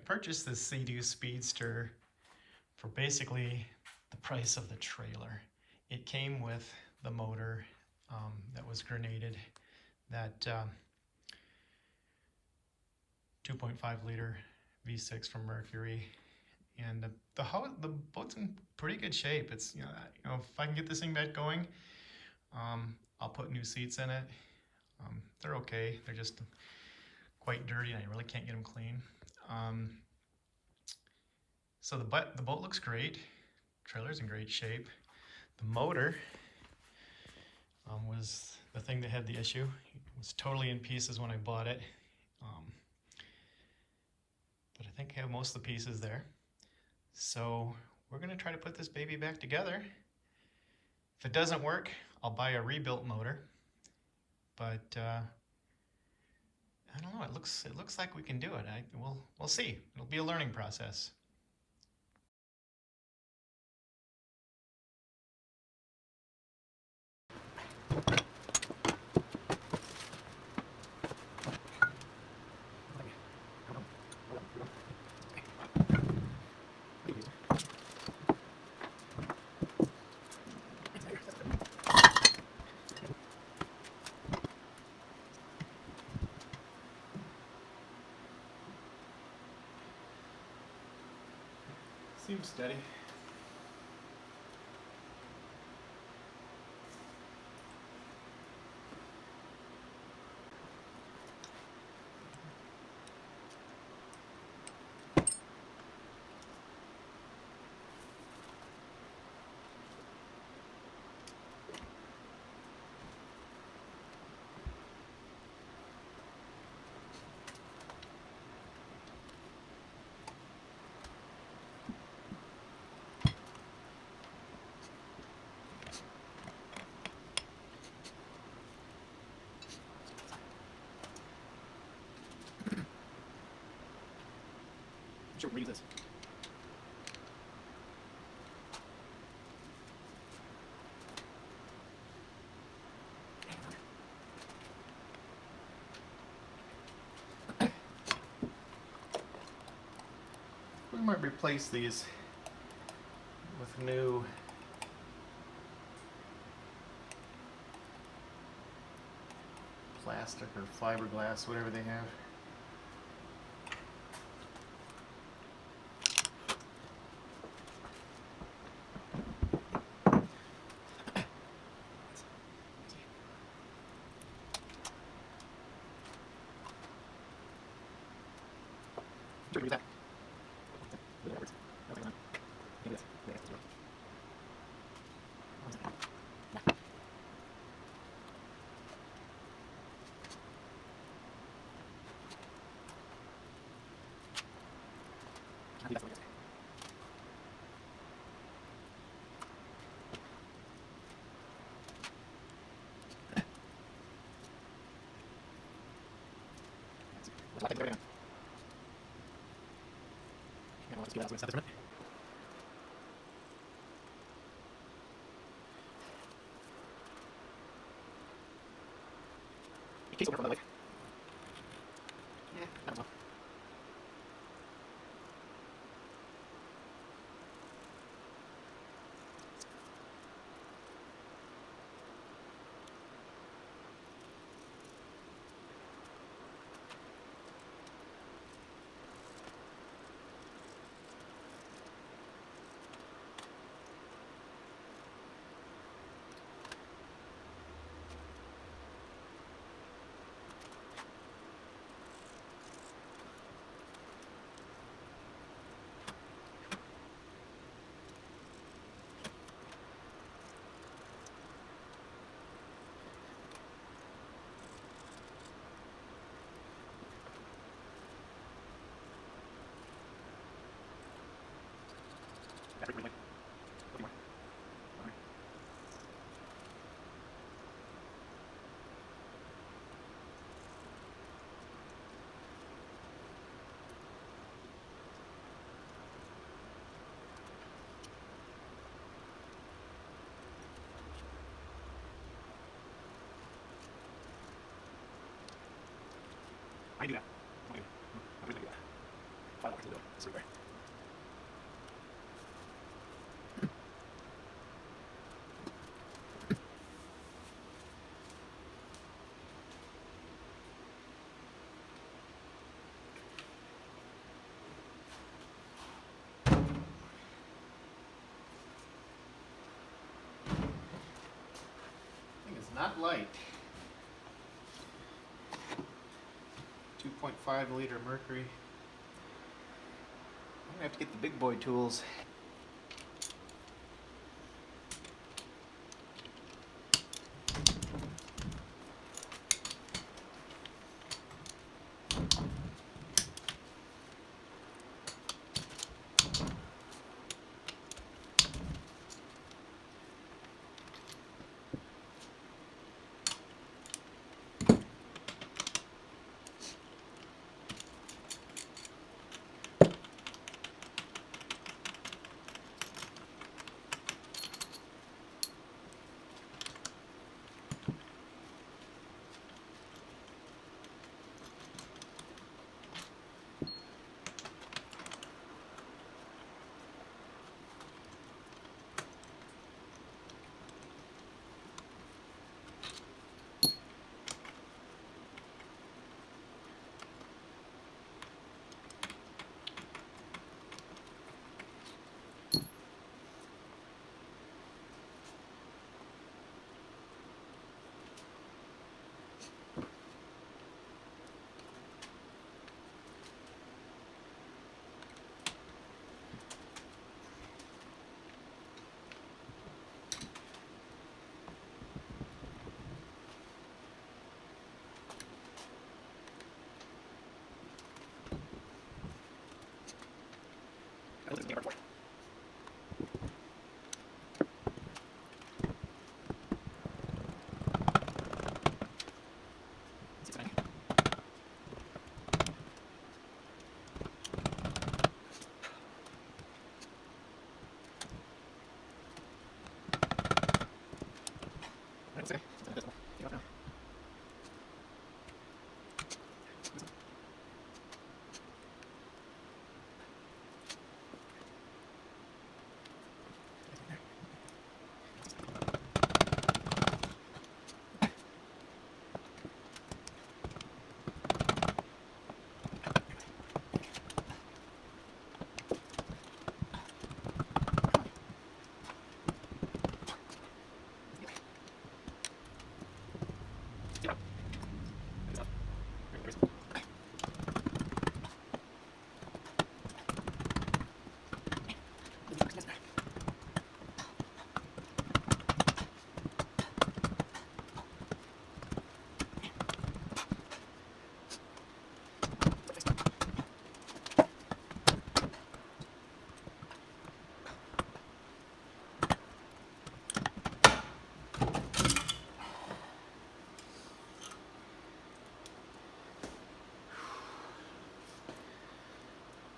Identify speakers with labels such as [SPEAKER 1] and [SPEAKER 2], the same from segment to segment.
[SPEAKER 1] purchased this Sea-Doo Speedster for basically the price of the trailer. It came with the motor that was grenaded, that 2.5 liter V6 from Mercury, and the boat's in pretty good shape. It's if I can get this thing back going, I'll put new seats in it. They're okay. They're just quite dirty, and I really can't get them clean. So the boat looks great. Trailer's in great shape. The motor was the thing that had the issue. It was totally in pieces when I bought it. But I think I have most of the pieces there. So we're gonna try to put this baby back together. If it doesn't work, I'll buy a rebuilt motor. But I don't know. It looks like we can do it. We'll see. It'll be a learning process. Seems steady. Sure, read this. We might replace these with new plastic or fiberglass, whatever they have. Use that. Case over from the lake. Yeah, I don't know. I do that. I do that. $5 to do it. Super. Not light. 2.5 liter Mercury. I'm gonna have to get the big boy tools.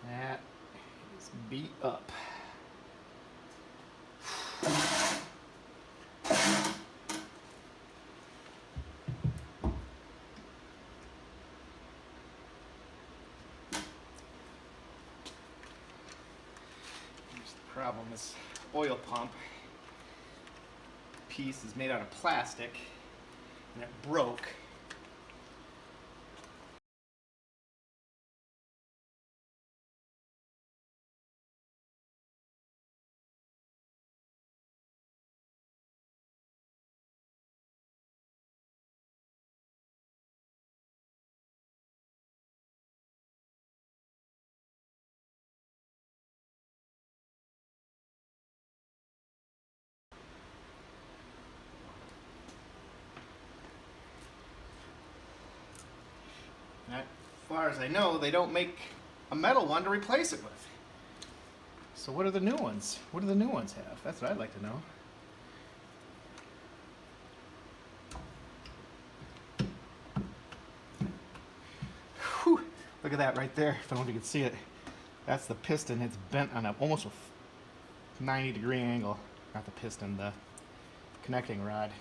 [SPEAKER 1] That is beat up. Here's the problem, this oil pump piece is made out of plastic and it broke. As far as I know, they don't make a metal one to replace it with. So what are the new ones? What do the new ones have? That's what I'd like to know. Whew. Look at that right there. I don't know if you can see it. That's the piston. It's bent on almost a 90-degree angle. Not the piston, the connecting rod.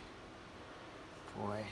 [SPEAKER 1] Boy.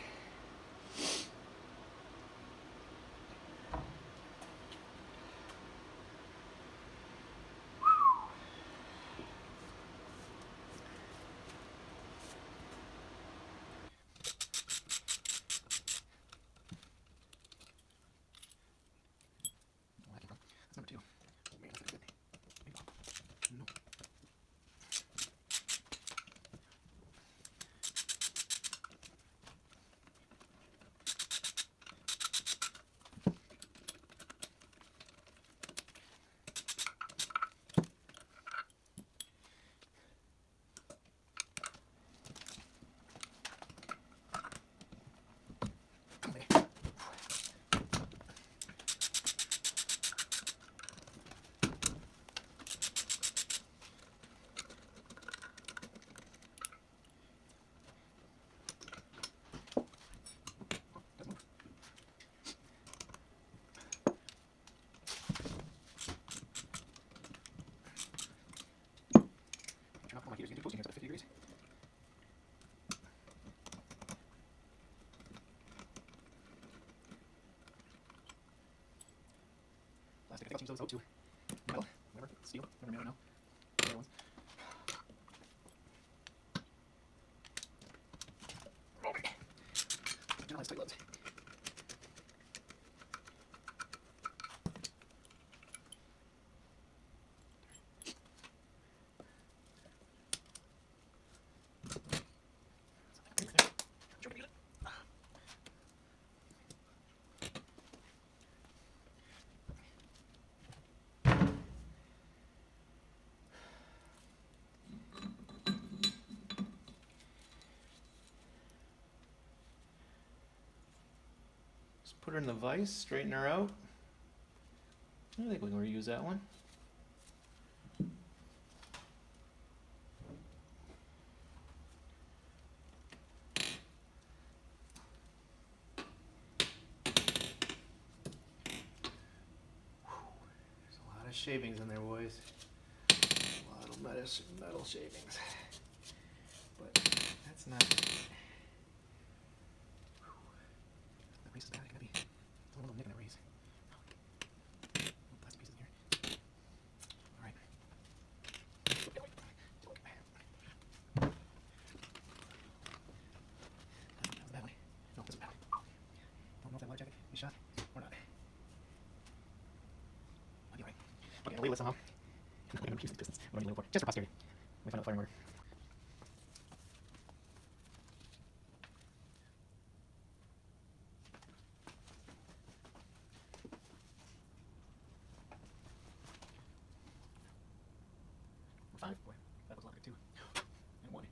[SPEAKER 1] plastic. I think I'll change those out to metal, whatever, steel, whatever metal now. The other ones. Okay. General has tight gloves. Put her in the vise, straighten her out. I think we can reuse that one. There's a lot of shavings in there, boys. A lot of metal shavings. But that's not... That race is bad. It's a little nick in that race. Plastic pieces in here. All right. That was a bad one. No, this is a bad one. Don't know if that water jacket is shot or not. I'll be all right. Okay, I'll label it somehow. I'm going to use these pistons. What do I need to label for? Just for posterity. We find out the firing order. Five. Boy, that was a lot of good too. And one.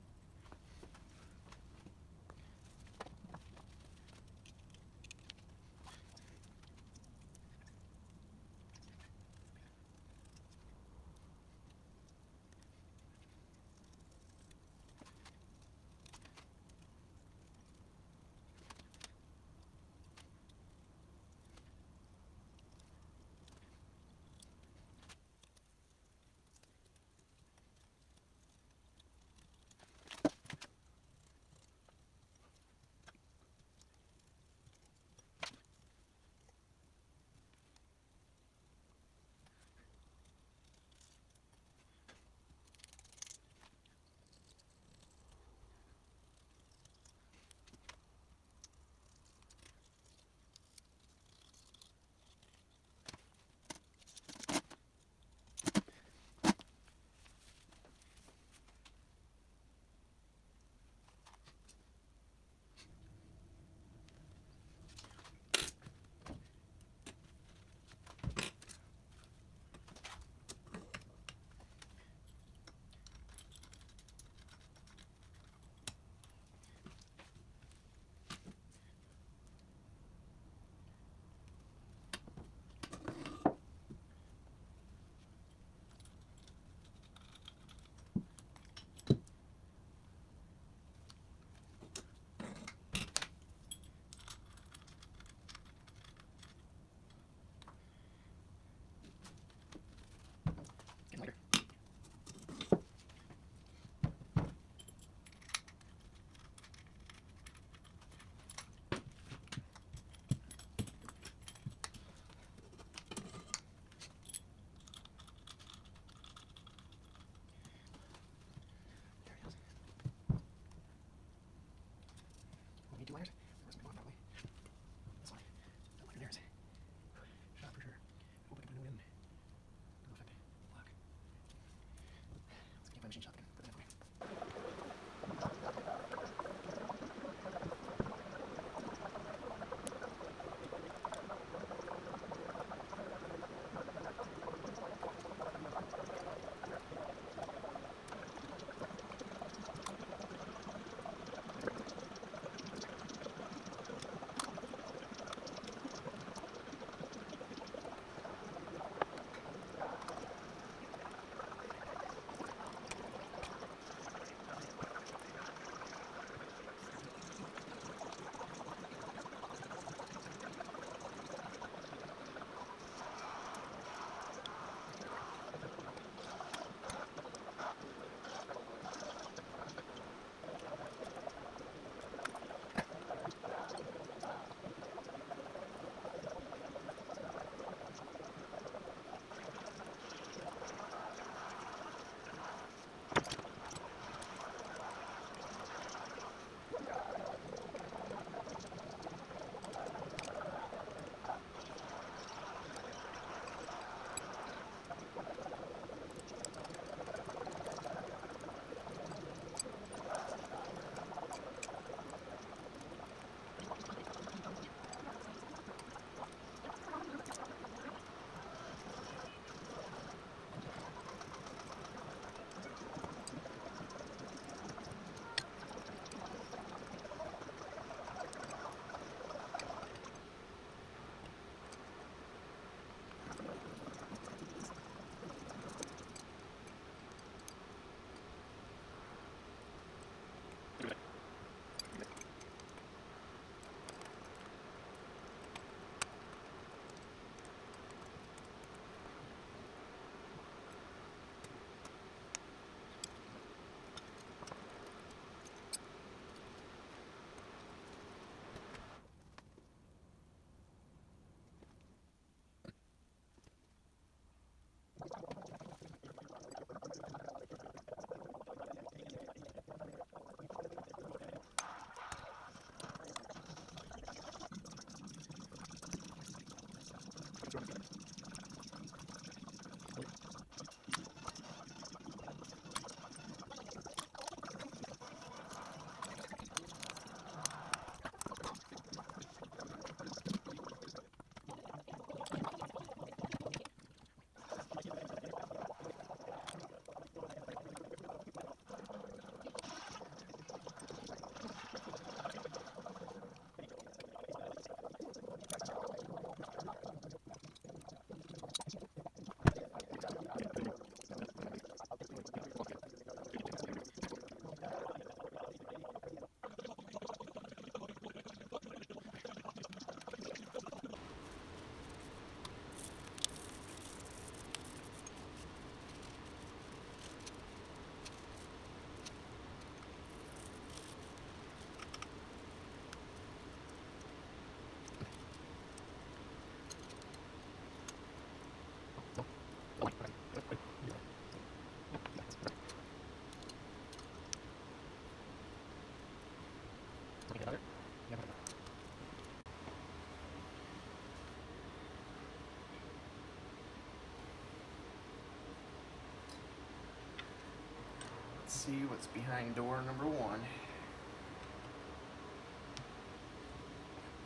[SPEAKER 2] see what's behind door number 1.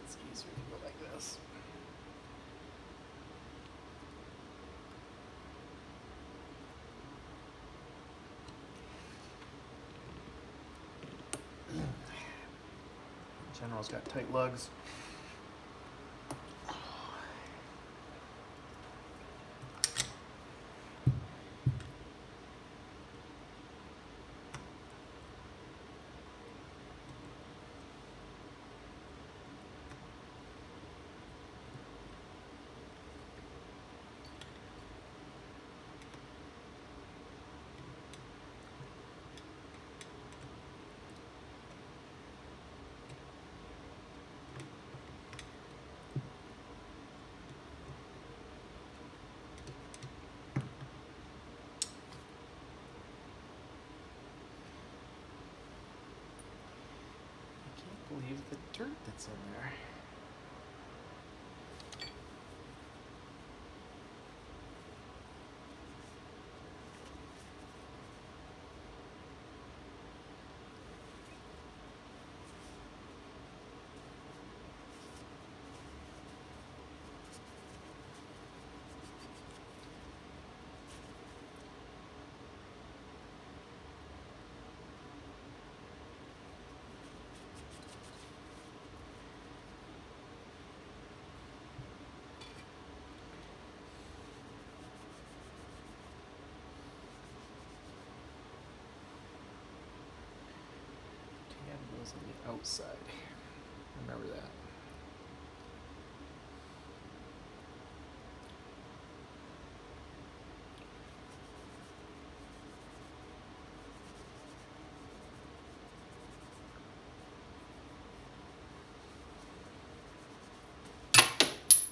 [SPEAKER 2] It's easier to go like this. General's got tight lugs. Believe the dirt that's in there. Goes on the outside. Remember that.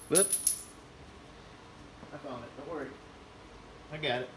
[SPEAKER 2] Whoop. I found it. Don't worry. I got it.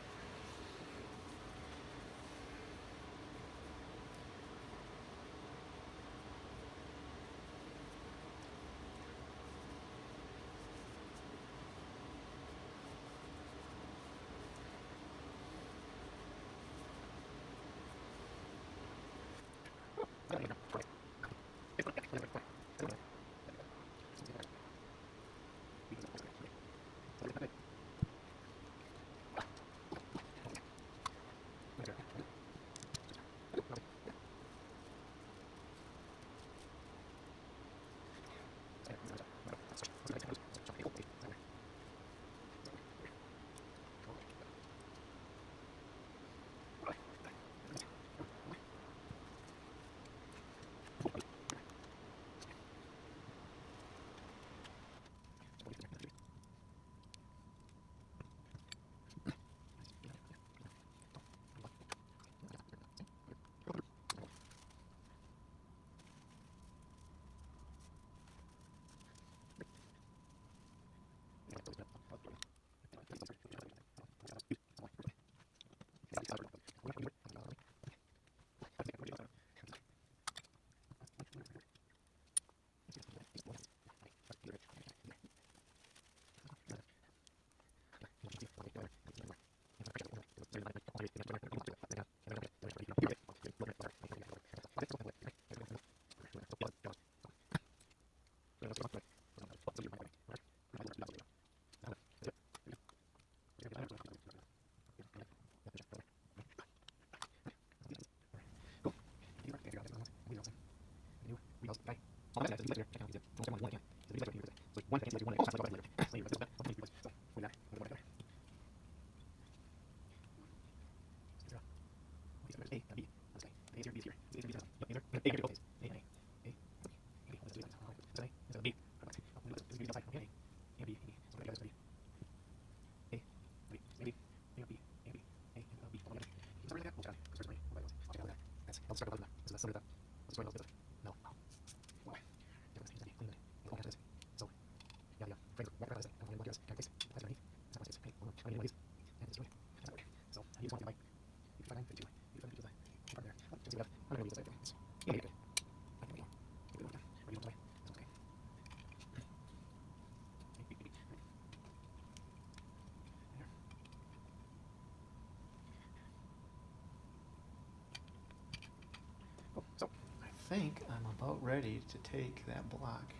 [SPEAKER 2] think I'm about ready to take that block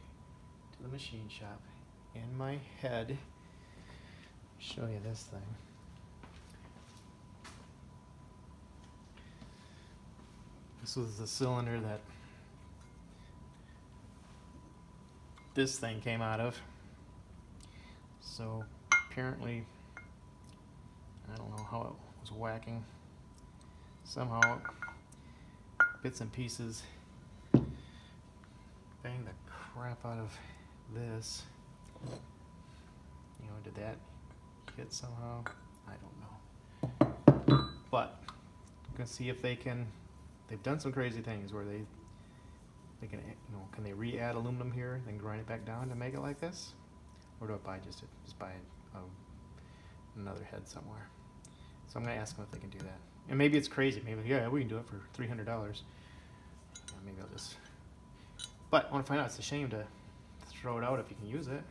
[SPEAKER 2] to the machine shop. In my head, show you this thing. This was the cylinder that this thing came out of. So apparently, I don't know how it was whacking. Somehow, bits and pieces banged the crap out of this. You know, did that hit somehow? I don't know. But I'm gonna see if they can. They've done some crazy things where they can, you know, can they re-add aluminum here, then grind it back down to make it like this, or do I buy just buy another head somewhere? So I'm gonna ask them if they can do that. And maybe it's crazy. Maybe yeah, we can do it for $300. Maybe I'll just. But I want to find out. It's a shame to throw it out if you can use it.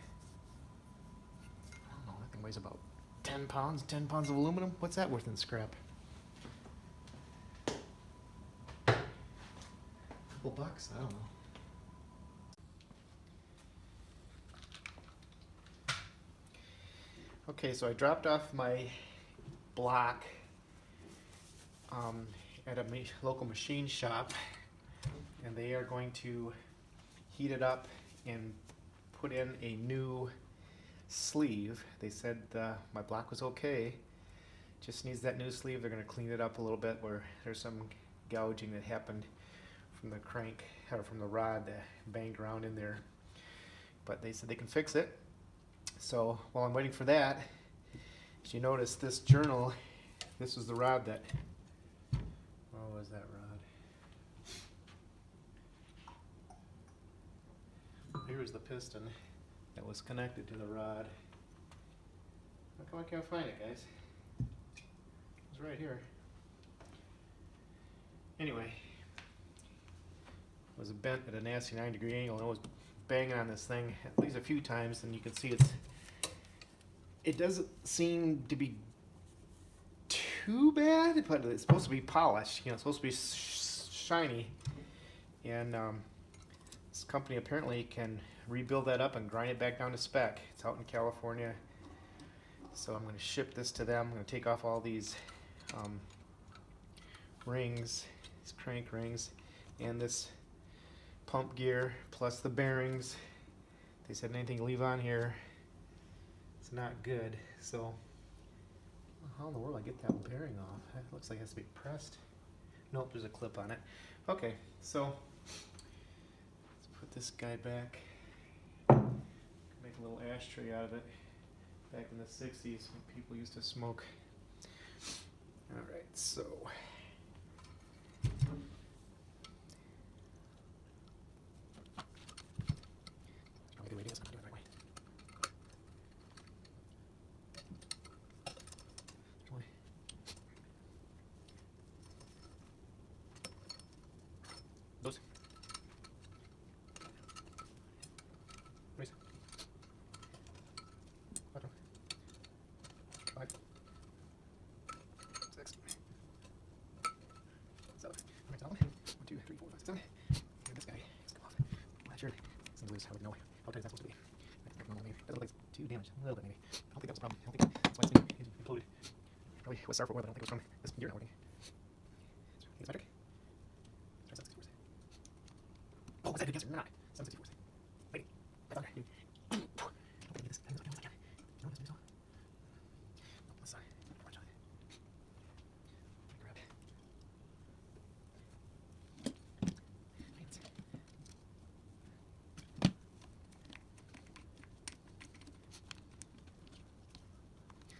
[SPEAKER 2] I don't know. That thing weighs about 10 pounds. 10 pounds of aluminum. What's that worth in scrap? Couple bucks. I don't know. Okay, so I dropped off my block at a local machine shop, and they are going to heat it up and put in a new sleeve. They said my block was okay, just needs that new sleeve. They're going to clean it up a little bit where there's some gouging that happened from the crank or from the rod that banged around in there, but they said they can fix it. So while I'm waiting for that, as you notice, this journal, this was the rod that, what was that rod? Here was the piston that was connected to the rod. How come I can't find it, guys? It's right here. Anyway, it was bent at a nasty 9-degree angle, and it was banging on this thing at least a few times, and you can see it doesn't seem to be too bad, but it's supposed to be polished. You know, it's supposed to be shiny, and this company apparently can rebuild that up and grind it back down to spec. It's out in California, so I'm going to ship this to them. I'm going to take off all these rings, these crank rings, and this pump gear, plus the bearings. They said anything you leave on here, it's not good. So how in the world I get that bearing off? It looks like it has to be pressed. Nope, there's a clip on it. Okay, so let's put this guy back. Make a little ashtray out of it. Back in the 60s when people used to smoke. Alright, so those. Raise. 4, 5, 6, 7. Alright, that one. 1, 2, 3, 4, 5, 6, 7. And this guy has come off. Last year, it's going to lose. I wouldn't know how tight is that supposed to be. I think normal maybe. Doesn't look like it's too damaged. A little bit maybe. I don't think that was a problem. I don't think that's why this thing is imploded. Probably was sour for oil, but I don't think it was from this gear not working. I think it's metric. Try 764. Oh, was that a good guess or not? 764. Wait, I thought I knew. I don't think I can get this. I don't know if I can. No, this one. No, this side. Watch out. Grab it.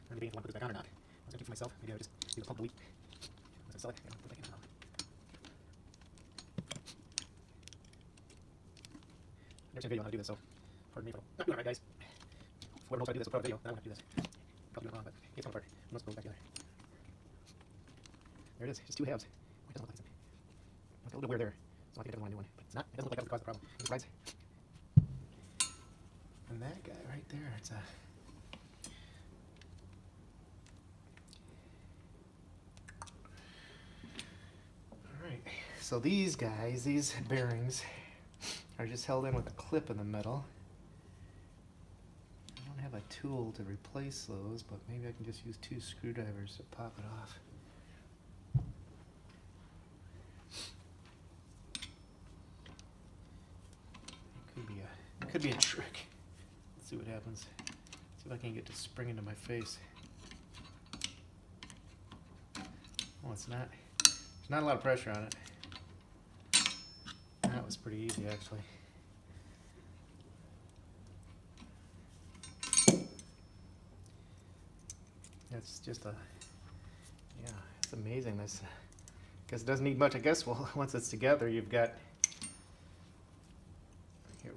[SPEAKER 2] I'm debating if I want to put this back on or not. I was going to keep for myself. Maybe I would just leave the pump a week. Once I sell it, put it back in. I've never seen a video on how to do this, so pardon me for not doing it right, guys. Whoever knows how to do this will put out a video, then I won't have to do this. Probably do it wrong, but it's one apart. Most goes back together. There it is, just 2 halves. Oh, it doesn't look like it's a little bit weird there, so I think it doesn't want to do one, but it's not. It doesn't look like that was the cause of the problem. It just rides. And that guy right there, it's a. Alright, So these guys, these bearings, are just held in with a clip in the middle. I don't have a tool to replace those, but maybe I can just use 2 screwdrivers to pop it off. It could be a trick. Let's see what happens. See if I can get to spring into my face. Oh, it's not. There's not a lot of pressure on it. That was pretty easy, actually. That's just yeah, it's amazing. This, because it doesn't need much. I guess, well, once it's together, you're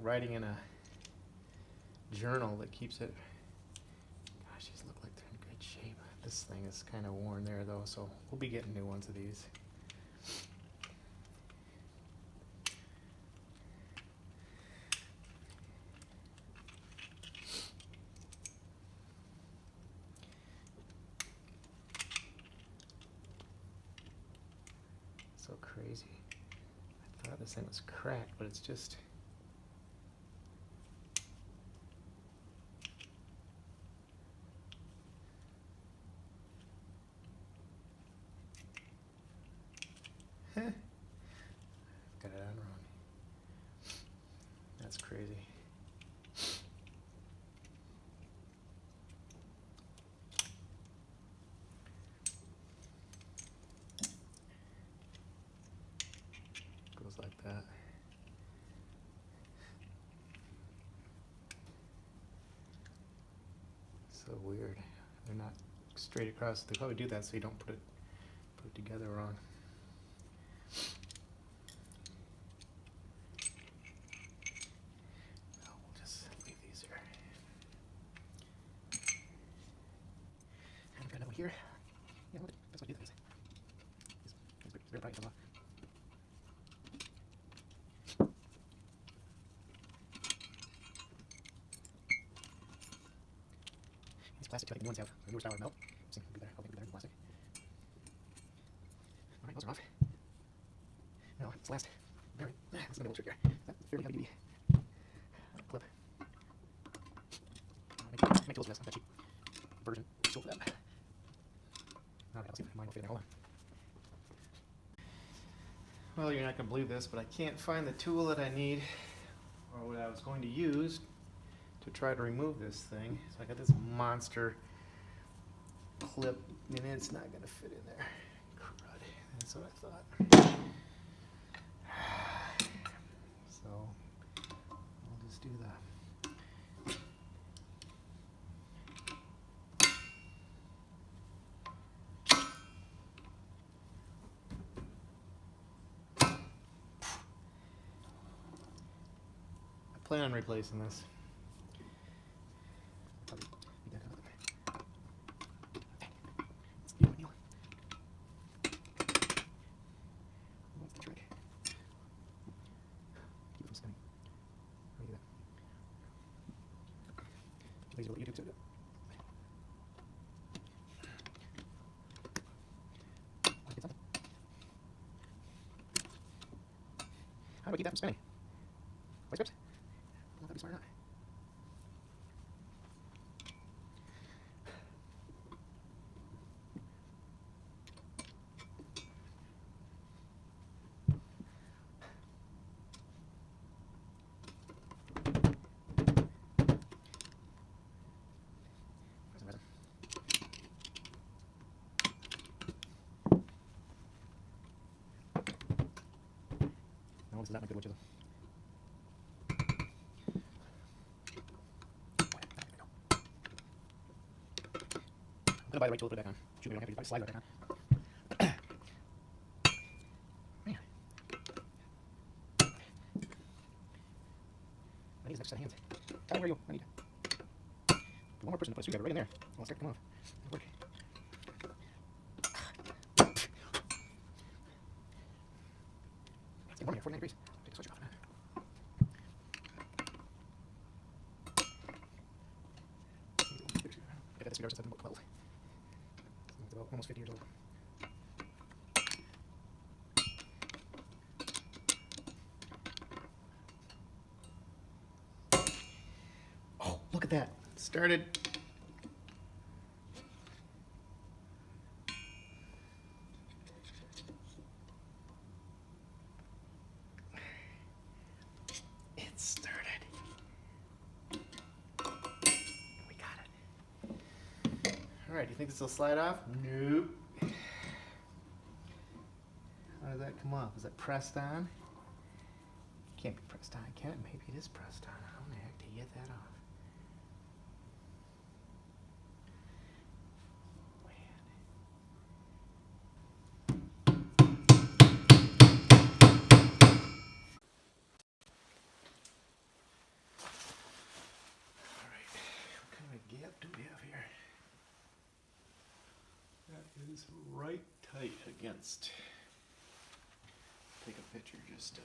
[SPEAKER 2] writing in a journal that keeps it. Gosh, these look like they're in good shape. This thing is kind of worn there, though, so we'll be getting new ones of these. So crazy. I thought this thing was cracked, but it's just. Got it on wrong. That's crazy. Goes like that. So weird. They're not straight across. They probably do that so you don't put it together wrong. Here. Yeah, look, that's what I do things. It's very bright, comes off. These plastic too, I think the ones have a newer style of melt. So it'll be better. I'll make it better than plastic. Alright, those are off. Now, this last bearing. That's gonna be a little trickier. That's fairly heavy duty clip. Make tools for this. I've got a cheap version tool for that. Alright, let's see if mine will fit in there. Hold on. Well, you're not going to believe this, but I can't find the tool that I need, or what I was going to use, to try to remove this thing. So I got this monster clip, and it's not going to fit in there. Crud. That's what I thought. So, I'll just do that. I plan on replacing this. What's the trick? Keep it from spinning. How do you do that? Laser what YouTube said. How do I keep that from spinning? Vice grips? Well, that'd be smart, not. Where's the resin? No, this is not my good wood chisel. I'm gonna buy the right tool to put it back on. Shoot, we don't have to slide it back on. Man. I need this next set of hands. Tell me where you. I need one more person to put a screwdriver right in there. I'll start to come off. It'll work. It's getting warm here, 49 degrees. Take the sweatshirt off now. I got this screwdriver since I've been about 12. It's about almost 50 years old. that. Started. It started. We got it. All right, do you think this will slide off? Nope. How does that come off? Is it pressed on? Can't be pressed on, can it? Maybe it is pressed on. How in the heck do you get that off? Alright, what kind of a gap do we have here? That is right tight against. Take a picture just to.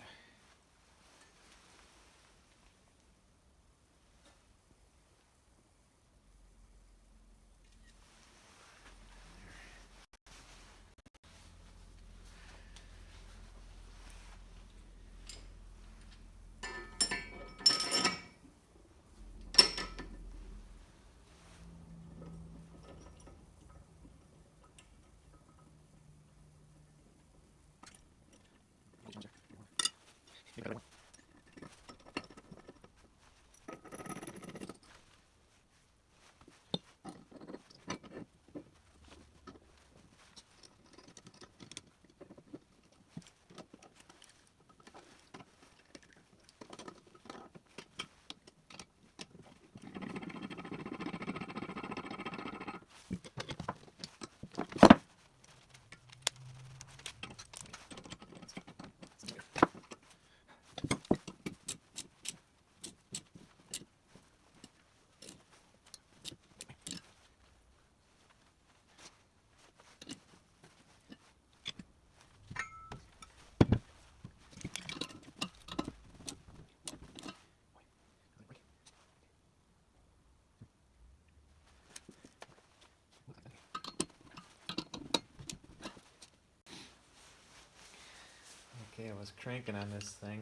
[SPEAKER 2] Okay, I was cranking on this thing.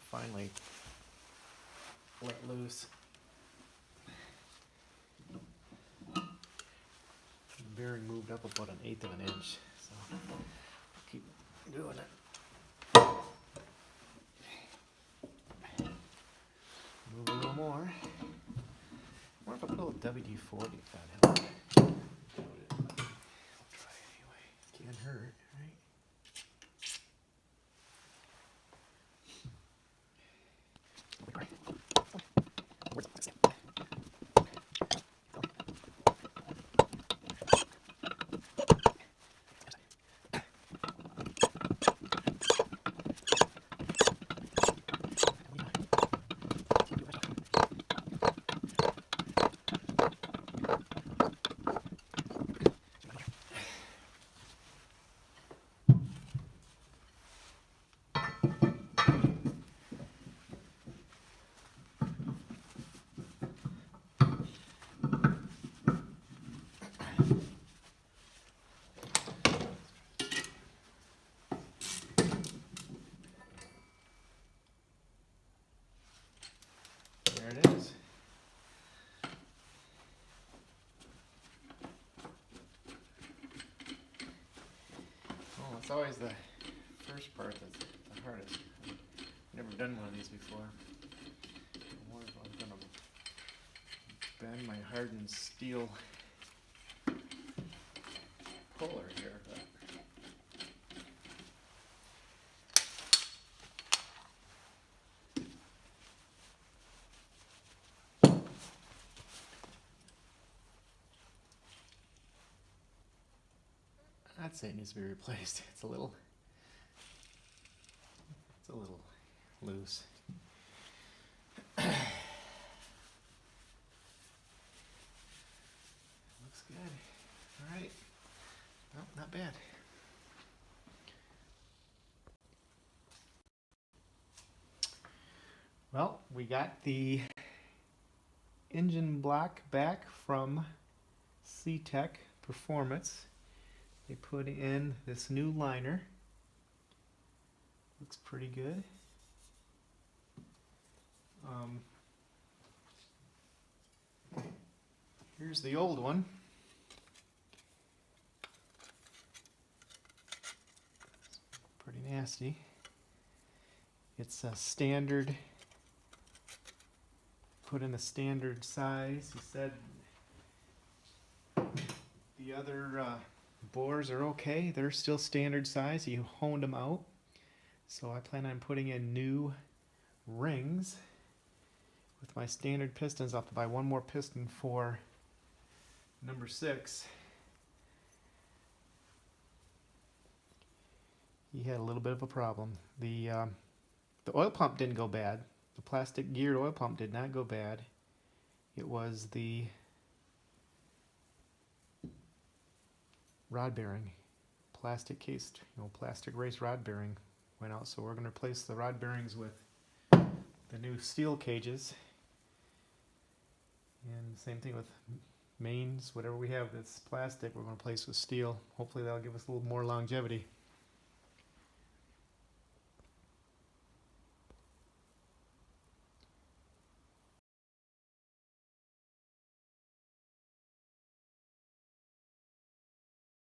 [SPEAKER 2] Finally let loose. The bearing moved up about 1/8 of an inch, so I'll keep doing it. Move a little more. I wonder if I put a little WD-40 if that helps. I'll try anyway. Can't hurt, right? There it is. Well, it's always the first part that's the hardest. I've never done one of these before. I wonder if I'm gonna bend my hardened steel puller here, but I'd say it needs to be replaced. It's a little loose. Looks good. All right. Well, not bad. Well, we got the engine block back from C-Tech Performance. They put in this new liner. Looks pretty good. Here's the old one. Pretty nasty. It's a standard, put in a standard size. He said the other bores are okay. They're still standard size. He honed them out. So I plan on putting in new rings. With my standard pistons, I'll have to buy one more piston for number 6. He had a little bit of a problem. The oil pump didn't go bad. The plastic geared oil pump did not go bad. It was the rod bearing, plastic cased, plastic race rod bearing went out. So we're going to replace the rod bearings with the new steel cages. And same thing with mains, whatever we have that's plastic, we're going to replace with steel. Hopefully that'll give us a little more longevity.